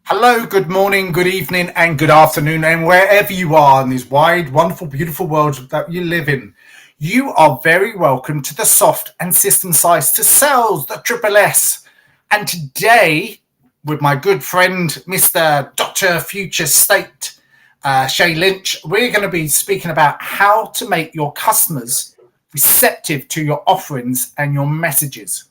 Hello, good morning, good evening, and good afternoon, and wherever you are in this wide, wonderful, beautiful world that you live in, you are very welcome to the Soft and System Size to Sales, the Triple S. And today, with my good friend, Mr. Dr. Future State, Shay Lynch, we're going to be speaking about how to make your customers receptive to your offerings and your messages.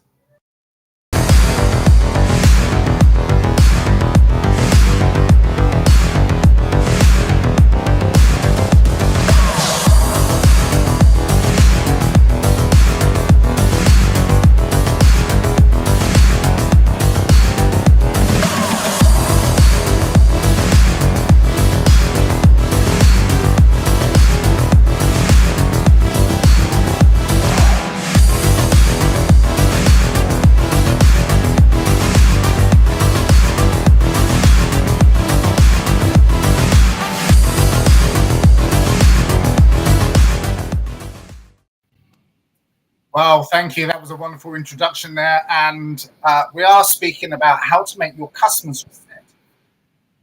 Well, thank you. That was a wonderful introduction there. And we are speaking about how to make your customers receptive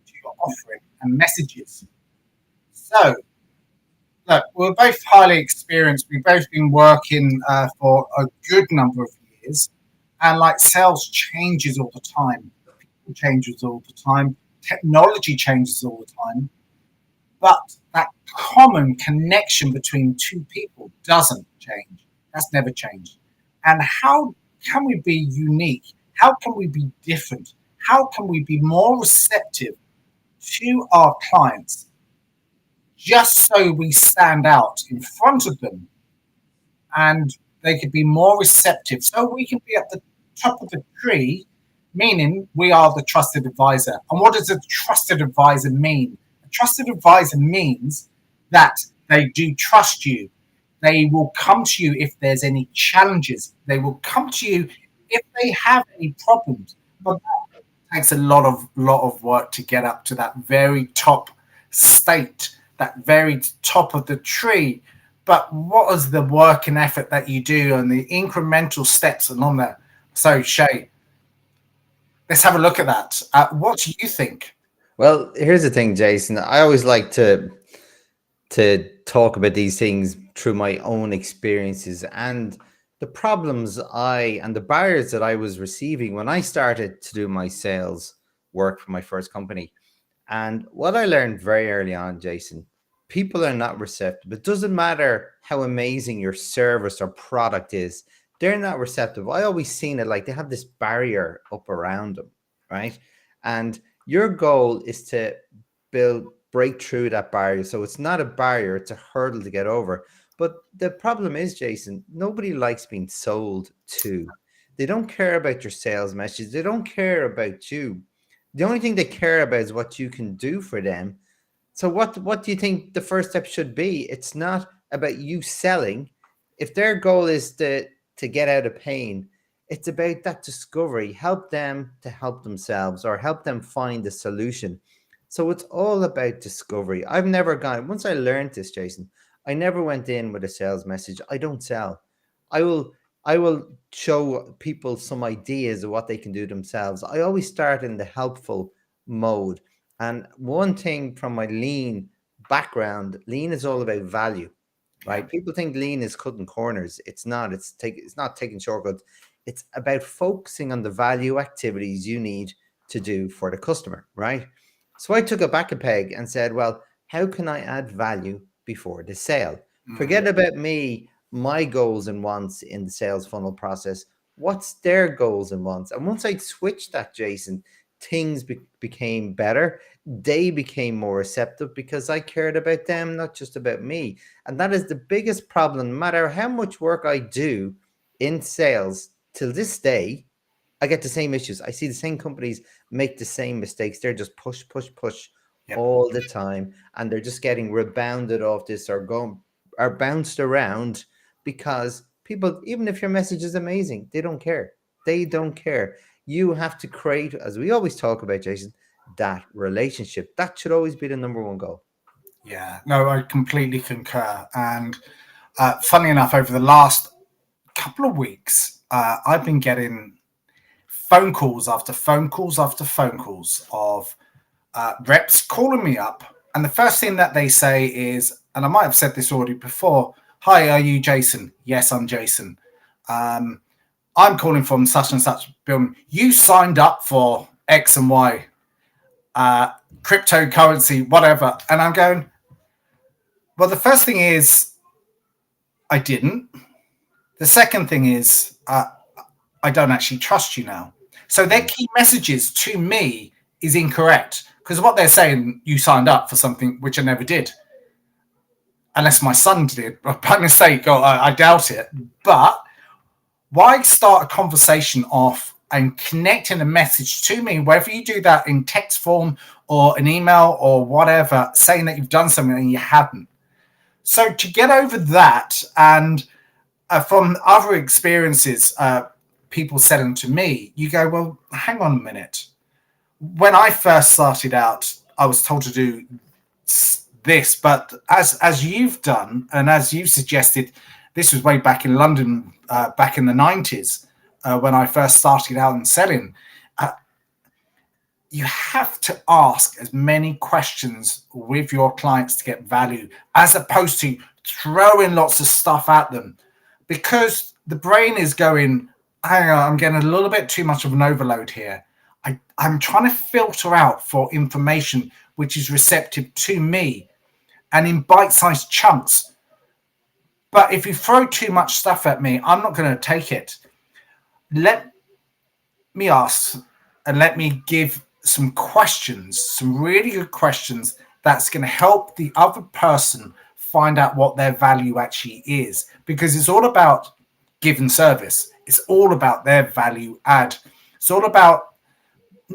to your offering and messages. So, look, we're both highly experienced. We've both been working for a good number of years. And like sales changes all the time, people changes all the time, technology changes all the time. But that common connection between two people doesn't change. That's never changed. And how can we be unique? How can we be different? How can we be more receptive to our clients just so we stand out in front of them and they could be more receptive so we can be at the top of the tree, meaning we are the trusted advisor. And what does a trusted advisor mean? A trusted advisor means that they do trust you. They will come to you if there's any challenges. They will come to you if they have any problems. But that takes a lot of work to get up to that very top state, that very top of the tree. But what is the work and effort that you do and the incremental steps along there? So, Shay, let's have a look at that. What do you think? Well, here's the thing, Jason. I always like to talk about these things through my own experiences and the problems and the barriers that I was receiving when I started to do my sales work for my first company. And what I learned very early on, Jason, people are not receptive. It doesn't matter how amazing your service or product is, they're not receptive. I always seen it like they have this barrier up around them, right? And your goal is to break through that barrier. So it's not a barrier, it's a hurdle to get over. But the problem is, Jason, nobody likes being sold to. They don't care about your sales message. They don't care about you. The only thing they care about is what you can do for them. So what do you think the first step should be? It's not about you selling. If their goal is to get out of pain, it's about that discovery. Help them to help themselves or help them find the solution. So it's all about discovery. I've never gone, once I learned this, Jason, I never went in with a sales message. I don't sell. I will show people some ideas of what they can do themselves. I always start in the helpful mode. And one thing from my lean background, lean is all about value, right? People think lean is cutting corners. It's not. It's not taking shortcuts. It's about focusing on the value activities you need to do for the customer, right? So I took it back a peg and said, well, how can I add value before the sale? Forget about me, my goals and wants in the sales funnel process. What's their goals and wants? And once I switched that, Jason, things became better. They became more receptive because I cared about them, not just about me. And that is the biggest problem. No matter how much work I do in sales till this day, I get the same issues. I see the same companies make the same mistakes. They're just push all the time. And they're just getting rebounded off this or bounced around because people, even if your message is amazing, they don't care. They don't care. You have to create, as we always talk about, Jason, that relationship. That should always be the number one goal. Yeah, no, I completely concur. And funny enough, over the last couple of weeks, I've been getting phone calls after phone calls after phone calls of reps calling me up. And the first thing that they say is, and I might have said this already before, hi, are you Jason? Yes, I'm Jason. I'm calling from such and such building. You signed up for X and Y, cryptocurrency, whatever. And I'm going, well, the first thing is, I didn't. The second thing is, I don't actually trust you now. So their key messages to me is incorrect because what they're saying, you signed up for something which I never did. Unless my son did, by mistake, or I doubt it. But why start a conversation off and connecting a message to me, whether you do that in text form or an email or whatever, saying that you've done something and you haven't. So to get over that, and from other experiences, people selling to me, you go, well, hang on a minute. When I first started out, I was told to do this, but as you've done and as you've suggested, this was way back in London, back in the 90s, when I first started out in selling. You have to ask as many questions with your clients to get value, as opposed to throwing lots of stuff at them, because the brain is going, hang on, I'm getting a little bit too much of an overload here. I'm trying to filter out for information which is receptive to me and in bite-sized chunks. But if you throw too much stuff at me, I'm not going to take it. Let me ask and let me give some questions, some really good questions that's going to help the other person find out what their value actually is, because it's all about giving service. It's all about their value add. It's all about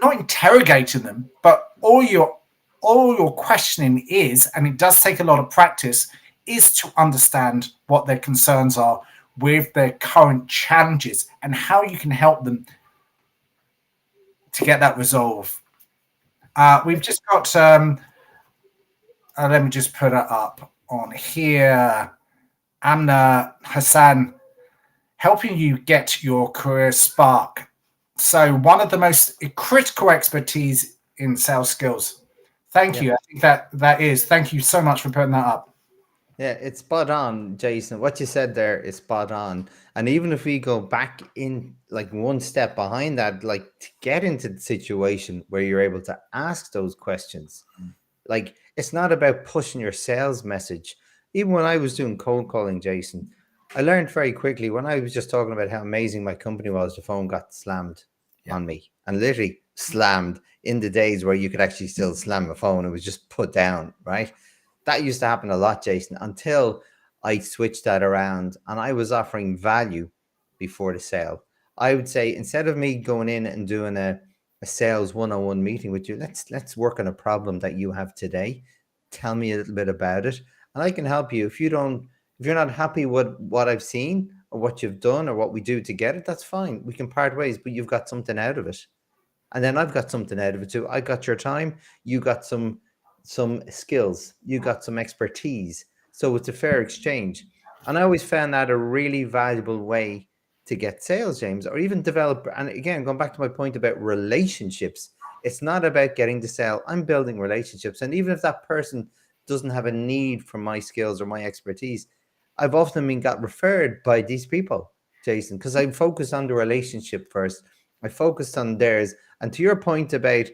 not interrogating them, but all your questioning is, and it does take a lot of practice, is to understand what their concerns are with their current challenges and how you can help them to get that resolve. We've just got, let me just put it up on here. Amna Hassan, helping you get your career spark. So one of the most critical expertise in sales skills. Thank you. I think that is. Thank you so much for putting that up. Yeah, it's spot on, Jason. What you said there is spot on. And even if we go back in like one step behind that, like to get into the situation where you're able to ask those questions, like it's not about pushing your sales message. Even when I was doing cold calling, Jason, I learned very quickly when I was just talking about how amazing my company was, the phone got slammed on me, and literally slammed in the days where you could actually still slam a phone. It was just put down, right? That used to happen a lot, Jason, until I switched that around and I was offering value before the sale. I would say, instead of me going in and doing a sales one-on-one meeting with you, let's work on a problem that you have today. Tell me a little bit about it, and I can help you. If you're not happy with what I've seen or what you've done or what we do together, that's fine. We can part ways, but you've got something out of it. And then I've got something out of it too. I got your time, you got some skills, you got some expertise. So it's a fair exchange. And I always found that a really valuable way to get sales, James, or even develop. And again, going back to my point about relationships, it's not about getting the sale. I'm building relationships. And even if that person doesn't have a need for my skills or my expertise, I've often been got referred by these people, Jason, because I focused on the relationship first. I focused on theirs. And to your point about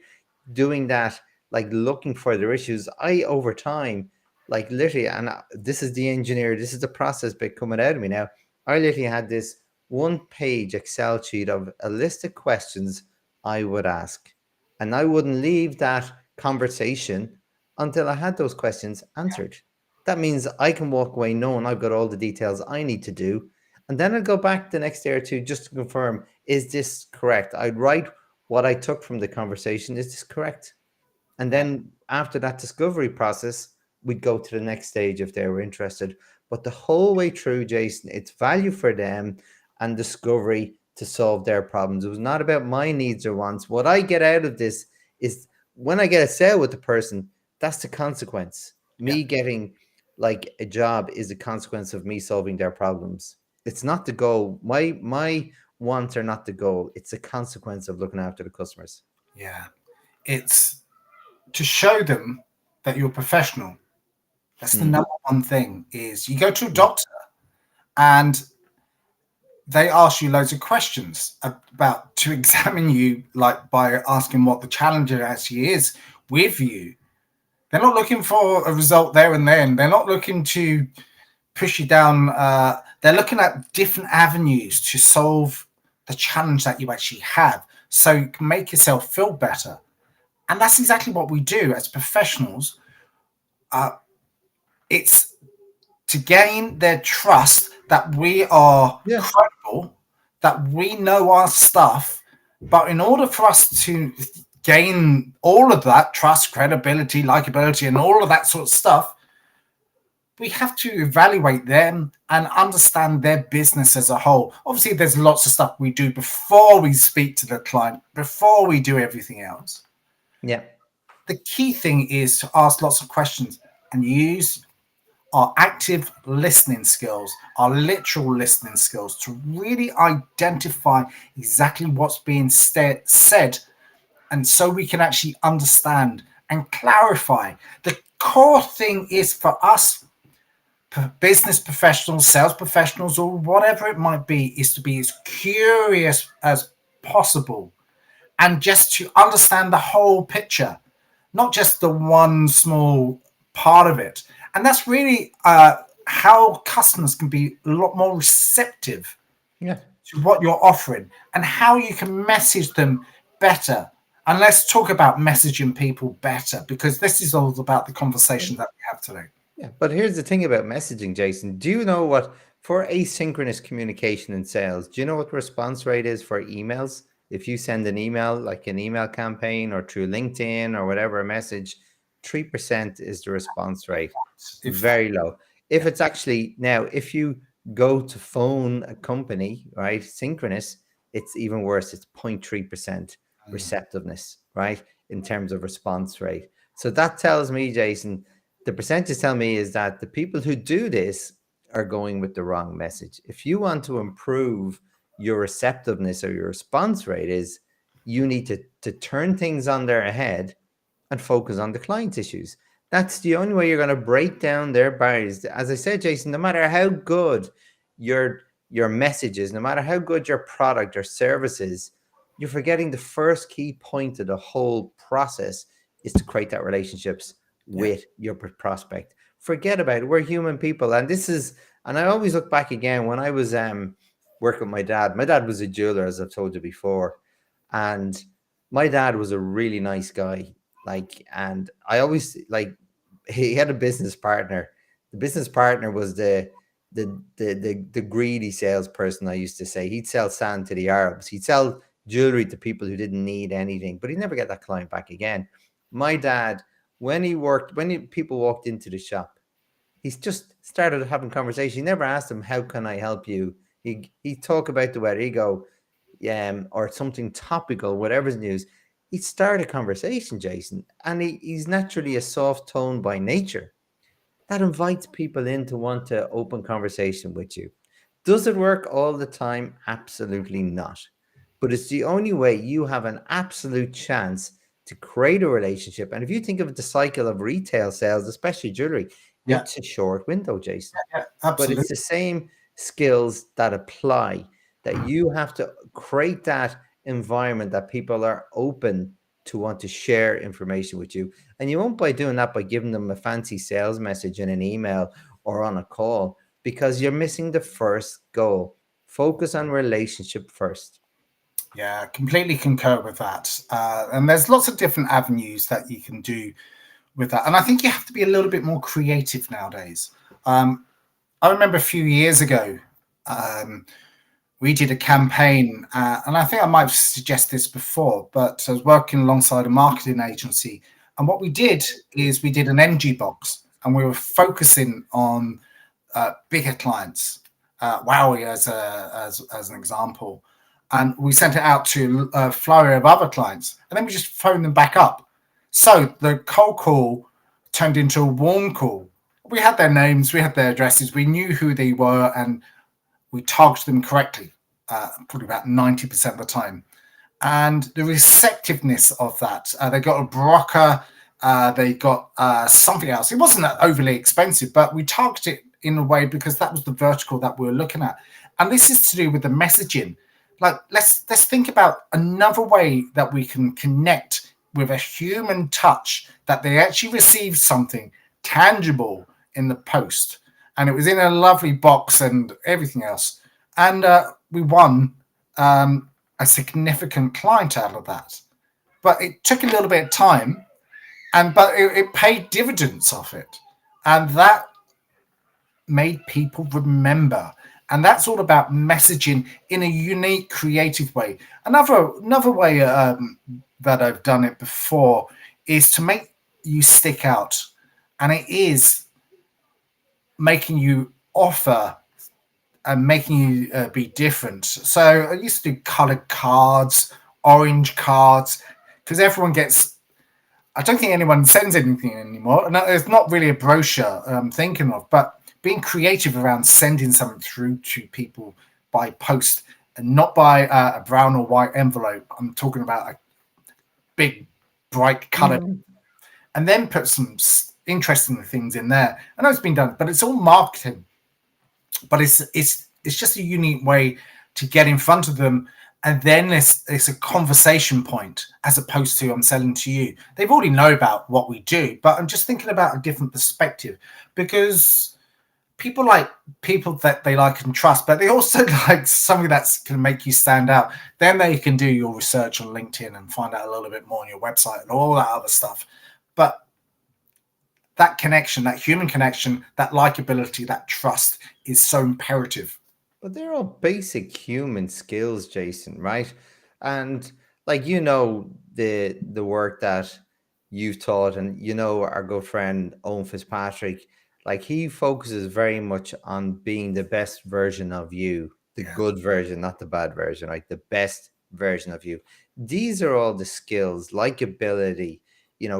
doing that, like looking for their issues, I over time, like literally, and this is the engineer, this is the process bit coming out of me now. I literally had this 1-page Excel sheet of a list of questions I would ask. And I wouldn't leave that conversation until I had those questions answered. That means I can walk away knowing I've got all the details I need to do. And then I'd go back the next day or two just to confirm, is this correct? I'd write what I took from the conversation. Is this correct? And then after that discovery process, we'd go to the next stage if they were interested. But the whole way through, Jason, it's value for them and discovery to solve their problems. It was not about my needs or wants. What I get out of this is when I get a sale with the person, that's the consequence. Me getting like a job is a consequence of me solving their problems. It's not the goal. My want are not the goal. It's a consequence of looking after the customers. Yeah. It's to show them that you're professional. That's the number one thing. Is you go to a doctor and they ask you loads of questions about to examine you, like by asking what the challenge actually is with you. They're not looking for a result there and then. They're not looking to push you down. They're looking at different avenues to solve the challenge that you actually have, so you can make yourself feel better. And that's exactly what we do as professionals. It's to gain their trust that we are Yeah. credible, that we know our stuff. But in order for us to gain all of that trust, credibility, likability, and all of that sort of stuff, we have to evaluate them and understand their business as a whole. Obviously, there's lots of stuff we do before we speak to the client, before we do everything else. Yeah. The key thing is to ask lots of questions and use our active listening skills, our literal listening skills, to really identify exactly what's being said, and so we can actually understand and clarify. The core thing is for us, business professionals, sales professionals, or whatever it might be, is to be as curious as possible and just to understand the whole picture, not just the one small part of it. And that's really how customers can be a lot more receptive to what you're offering and how you can message them better. And let's talk about messaging people better, because this is all about the conversation that we have today. Yeah. But here's the thing about messaging, Jason. Do you know what, for asynchronous communication in sales, do you know what the response rate is for emails? If you send an email, like an email campaign or through LinkedIn or whatever, a message, 3% is the response rate. Very low. If it's actually, now, if you go to phone a company, right, synchronous, it's even worse. It's 0.3% receptiveness, right, in terms of response rate. So that tells me, Jason, the percentages tell me is that the people who do this are going with the wrong message. If you want to improve your receptiveness or your response rate, is you need to turn things on their head and focus on the client issues. That's the only way you're going to break down their barriers. As I said, Jason, no matter how good your message is, no matter how good your product or service is, you're forgetting the first key point of the whole process is to create that relationships with your prospect. Forget about it. We're human people. And I always look back again when I was working with my dad. My dad was a jeweler, as I've told you before. And my dad was a really nice guy. And I always he had a business partner. The business partner was the greedy salesperson, I used to say. He'd sell sand to the Arabs. He'd sell jewelry to people who didn't need anything, but he'd never get that client back again. My dad, when people walked into the shop, he's just started having conversation. He never asked them, "How can I help you?" He talk about the weather. He go, or something topical, whatever's news. He started a conversation, Jason, and he's naturally a soft tone by nature. That invites people in to want to open conversation with you. Does it work all the time? Absolutely not. But it's the only way you have an absolute chance to create a relationship. And if you think of the cycle of retail sales, especially jewelry, it's a short window, Jason. But it's the same skills that apply, that you have to create that environment that people are open to want to share information with you. And you won't by doing that by giving them a fancy sales message in an email or on a call, because you're missing the first goal. Focus on relationship first. Yeah, completely concur with that. And there's lots of different avenues that you can do with that. And I think you have to be a little bit more creative nowadays. I remember a few years ago, we did a campaign, and I think I might have suggested this before, but I was working alongside a marketing agency. And what we did is we did an MG box, and we were focusing on bigger clients, Wowie as an example. And we sent it out to a flurry of other clients, and then we just phoned them back up. So the cold call turned into a warm call. We had their names, we had their addresses, we knew who they were, and we targeted them correctly. probably about 90% of the time. And the receptiveness of that, they got a Broca, they got something else. It wasn't that overly expensive, but we targeted it in a way because that was the vertical that we were looking at. And this is to do with the messaging. Like let's think about another way that we can connect with a human touch, that they actually received something tangible in the post, and it was in a lovely box and everything else. And we won a significant client out of that. But it took a little bit of time, and but it paid dividends off it, and that made people remember. And that's all about messaging in a unique, creative way. Another way that I've done it before is to make you stick out, and it is making you offer and making you be different. So I used to do colored cards, orange cards, because everyone gets. I don't think anyone sends anything anymore. And it's not really a brochure I'm thinking of, but being creative around sending something through to people by post and not by a brown or white envelope. I'm talking about a big, bright colored, Mhm. and then put some interesting things in there. I know it's been done, but it's all marketing. But it's just a unique way to get in front of them, and then it's a conversation point as opposed to I'm selling to you. They've already know about what we do, but I'm just thinking about a different perspective, because people like people that they like and trust, but they also like something that's going to make you stand out. Then they can do your research on LinkedIn and find out a little bit more on your website and all that other stuff. But that connection, that human connection, that likability, that trust is so imperative. But they're all basic human skills, Jason, right? And like the work that you've taught, and our good friend Owen Fitzpatrick, like he focuses very much on being the best version of you, the Yeah. good version, not the bad version, like the best version of you. These are all the skills, likability,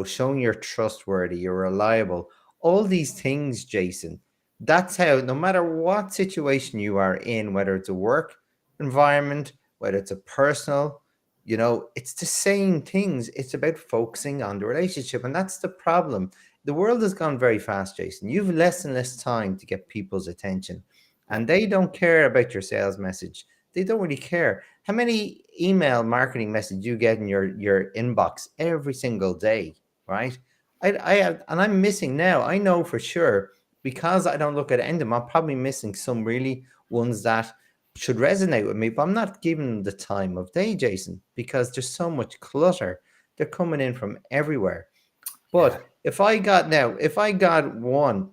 showing you're trustworthy, you're reliable, all these things, Jason. That's how, no matter what situation you are in, whether it's a work environment, whether it's a personal, it's the same things. It's about focusing on the relationship. And that's the problem. The world has gone very fast, Jason. You've less and less time to get people's attention. Yeah. And they don't care about your sales message. They don't really care. How many email marketing messages you get in your inbox every single day, right? I have, and I'm missing now. I know for sure, because I don't look at any of them, I'm probably missing some really ones that should resonate with me, but I'm not giving them the time of day, Jason, because there's so much clutter. They're coming in from everywhere. Yeah. But if I got one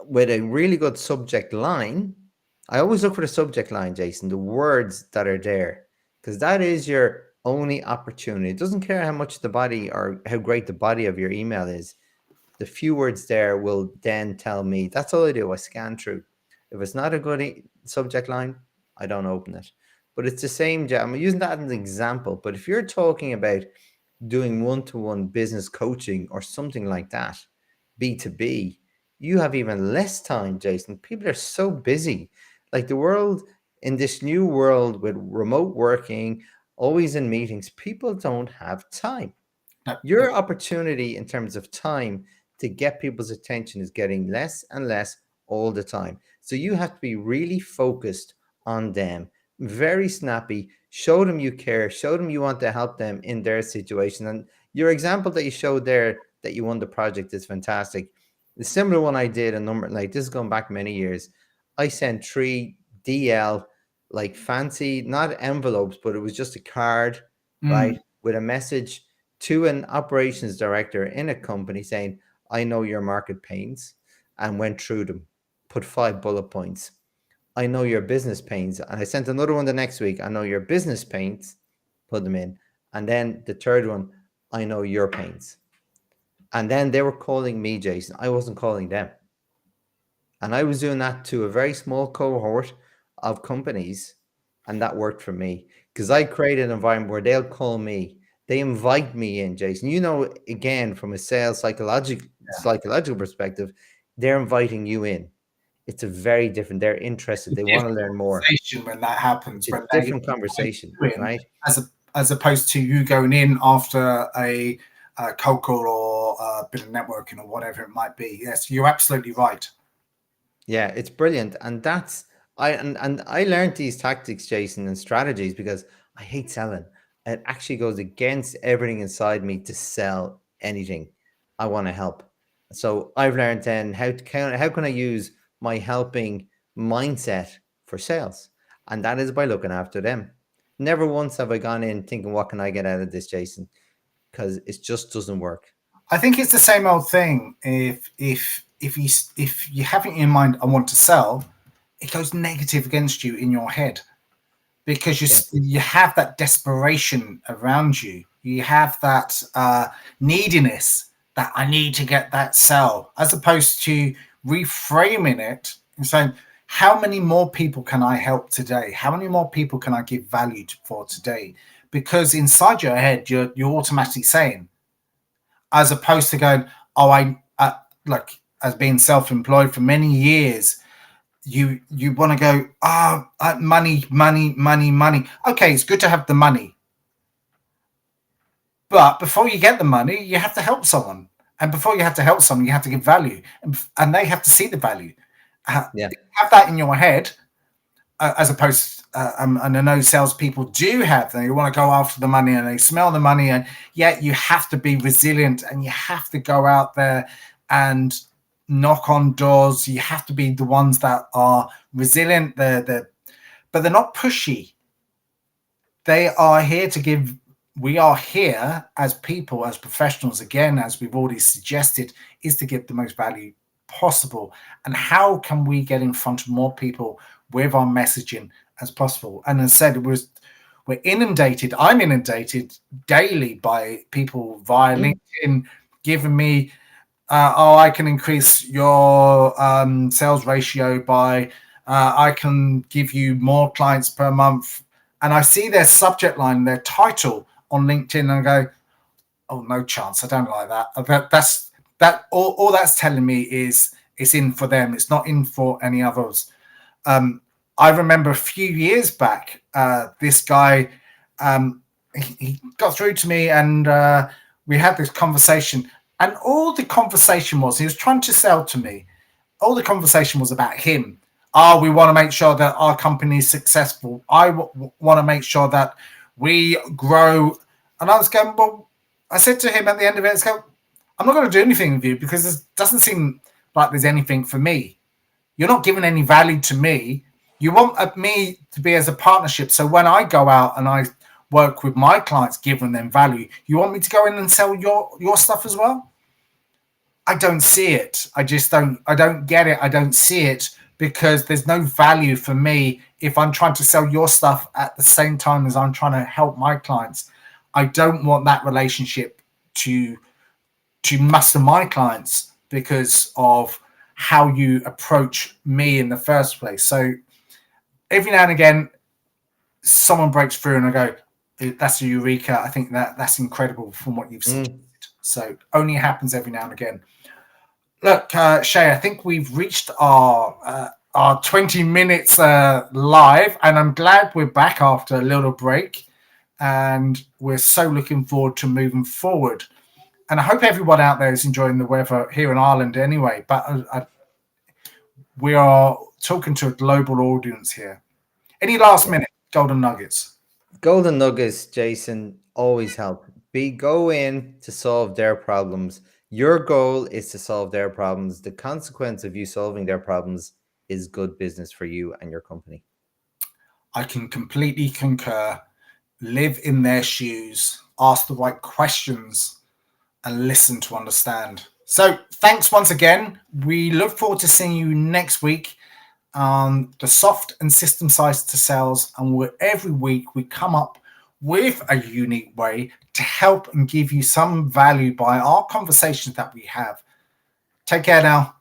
with a really good subject line, I always look for the subject line, Jason, the words that are there, because that is your only opportunity. It doesn't care how much the body or how great the body of your email is. The few words there will then tell me. That's all I do. I scan through. If it's not a good subject line, I don't open it. But it's the same. I'm using that as an example. But if you're talking about doing one-to-one business coaching or something like that, B2B, you have even less time, Jason. People are so busy. Like the world, in this new world with remote working, always in meetings, people don't have time. No, Your opportunity in terms of time to get people's attention is getting less and less all the time. So you have to be really focused on them, very snappy, show them you care, show them you want to help them in their situation. And your example that you showed there that you won the project is fantastic. The similar one I did a number, like this is going back many years. I sent 3 DL, like fancy, not envelopes, but it was just a card, mm, right, with a message to an operations director in a company saying, I know your market pains, and went through them, put 5 bullet points. I know your business pains. And I sent another one the next week. I know your business pains, put them in. And then the third one, I know your pains. And then they were calling me, Jason. I wasn't calling them. And I was doing that to a very small cohort of companies. And that worked for me because I created an environment where they'll call me. They invite me in, Jason. Again, from a sales psychological perspective, they're inviting you in. it's a very different. They're interested. They want to learn more. Conversation when that happens, It's a when they different conversation, in, right? as opposed to you going in after a cold call or a bit of networking or whatever it might be. Yes, you're absolutely right. Yeah, it's brilliant. And that's and I learned these tactics, Jason, and strategies because I hate selling. It actually goes against everything inside me to sell anything. I want to help. So I've learned then how can I use my helping mindset for sales? And that is by looking after them. Never once have I gone in thinking, what can I get out of this, Jason? Because it just doesn't work. I think it's the same old thing. If you have it in mind, I want to sell, it goes negative against you in your head because Yeah. you have that desperation around you. You have that neediness that I need to get that sell, as opposed to reframing it and saying, how many more people can I help today? How many more people can I give value for today? Because inside your head, you're automatically saying, as opposed to going, oh, like as being self-employed for many years, you want to go, money, money, money, money. Okay, it's good to have the money, but before you get the money, you have to help someone, and before you have to help someone, you have to give value, and they have to see the value. Yeah. Have that in your head, as opposed, and I know salespeople do have. They want to go after the money, and they smell the money, and yet you have to be resilient, and you have to go out there and knock on doors. You have to be the ones that are resilient. But they're not pushy. They are here to give. We are here as people, as professionals, again, as we've already suggested, is to give the most value possible. And how can we get in front of more people with our messaging as possible? And as I said, we're inundated. I'm inundated daily by people via LinkedIn giving me, I can increase your sales ratio by, I can give you more clients per month. And I see their subject line, their title on LinkedIn, and I go, oh, no chance. I don't like that. That all that's telling me is it's in for them. It's not in for any others. I remember a few years back, this guy, he got through to me, and we had this conversation. And all the conversation was, he was trying to sell to me. All the conversation was about him. We want to make sure that our company is successful. I want to make sure that we grow. And I was going, well, I said to him at the end of it, I'm not going to do anything with you because it doesn't seem like there's anything for me. You're not giving any value to me. You want me to be as a partnership. So when I go out and I work with my clients, giving them value, you want me to go in and sell your stuff as well? I don't see it. I don't get it. I don't see it because there's no value for me if I'm trying to sell your stuff at the same time as I'm trying to help my clients. I don't want that relationship to muster my clients because of how you approach me in the first place. So every now and again, someone breaks through and I go, that's a eureka. I think that's incredible from what you've said. So only happens every now and again. Look, Shay, I think we've reached our 20 minutes live, and I'm glad we're back after a little break, and we're so looking forward to moving forward. And I hope everyone out there is enjoying the weather here in Ireland anyway, but we are talking to a global audience here. Any last minute golden nuggets? Golden nuggets, Jason, always help. Go in to solve their problems. Your goal is to solve their problems. The consequence of you solving their problems is good business for you and your company. I can completely concur. Live in their shoes, ask the right questions, and listen to understand. So thanks once again. We look forward to seeing you next week on the soft and system size to sales. And every week we come up with a unique way to help and give you some value by our conversations that we have. Take care now.